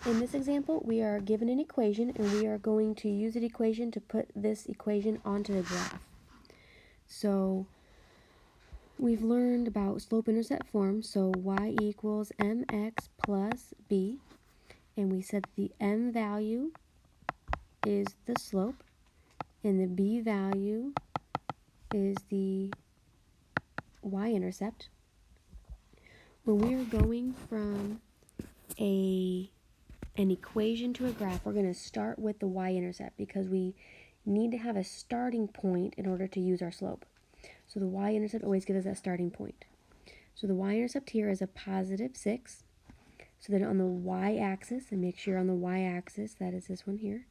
In this example, we are given an equation, and we are going to use that equation to put this equation onto the graph. So we've learned about slope-intercept form, so y equals mx plus b, and we said the m value is the slope, and the b value is the y-intercept. When we are going from an equation to a graph, we're going to start with the y-intercept because we need to have a starting point in order to use our slope. So the y-intercept always gives us that starting point. So the y-intercept here is a positive 6. So then on the y-axis, and make sure on the y-axis, that is this one here,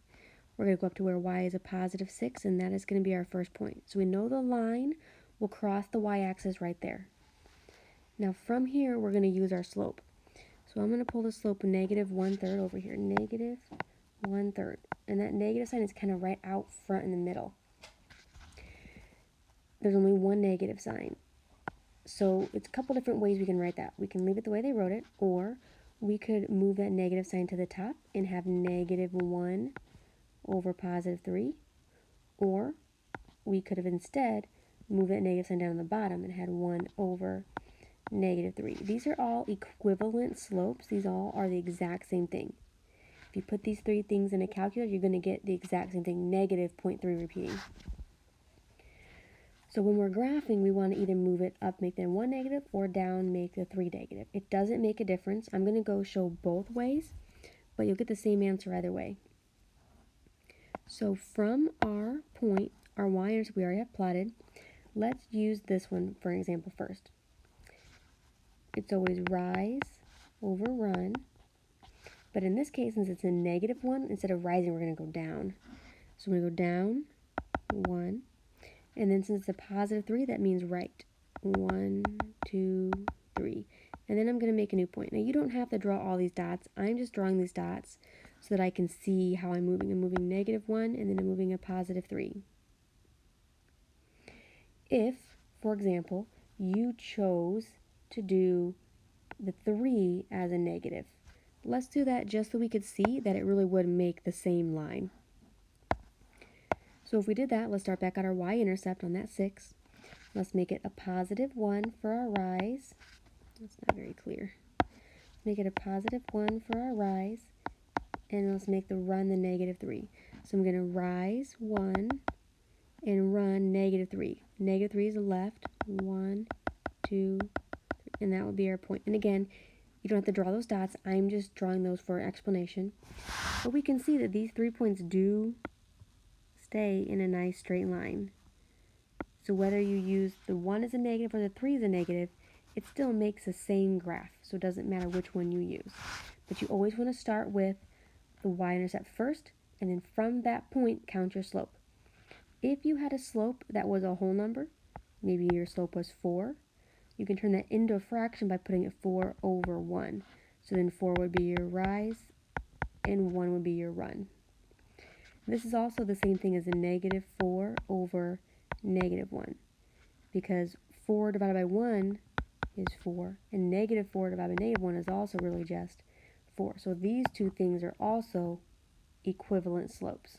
we're going to go up to where y is a positive 6, and that is going to be our first point. So we know the line will cross the y-axis right there. Now from here, we're going to use our slope. So I'm going to pull the slope negative 1/3 over here, negative 1/3. And that negative sign is kind of right out front in the middle. There's only one negative sign. So it's a couple different ways we can write that. We can leave it the way they wrote it, or we could move that negative sign to the top and have negative 1 over positive 3. Or we could have instead moved that negative sign down on the bottom and had 1 over negative 3. These are all equivalent slopes. These all are the exact same thing. If you put these three things in a calculator, you're going to get the exact same thing, negative 0.3 repeating. So when we're graphing, we want to either move it up, make the 1 negative, or down, make the 3 negative. It doesn't make a difference. I'm going to go show both ways, but you'll get the same answer either way. So from our point, our y-intercept we already have plotted, let's use this one for an example first. It's always rise over run, but in this case, since it's a negative 1, instead of rising, we're going to go down. So we're going to go down 1, and then since it's a positive 3, that means right. 1, 2, 3. And then I'm going to make a new point. Now you don't have to draw all these dots. I'm just drawing these dots so that I can see how I'm moving. I'm moving negative 1, and then I'm moving a positive 3. If, for example, you chose to do the 3 as a negative, let's do that just so we could see that it really would make the same line. So if we did that, let's start back at our y-intercept on that 6. Let's make it a positive 1 for our rise. That's not very clear. Make it a positive 1 for our rise, and let's make the run the negative 3. So I'm going to rise 1 and run negative 3. Negative 3 is the left. 1, 2, 3, and that would be our point. And again, you don't have to draw those dots. I'm just drawing those for explanation. But we can see that these 3 points do stay in a nice straight line. So whether you use the 1 as a negative or the 3 as a negative, it still makes the same graph. So it doesn't matter which one you use. But you always want to start with the y-intercept first, and then from that point, count your slope. If you had a slope that was a whole number, maybe your slope was 4, you can turn that into a fraction by putting it 4 over 1. So then 4 would be your rise, and 1 would be your run. This is also the same thing as a negative 4 over negative 1, because 4 divided by 1 is 4, and negative 4 divided by negative 1 is also really just 4. So these two things are also equivalent slopes.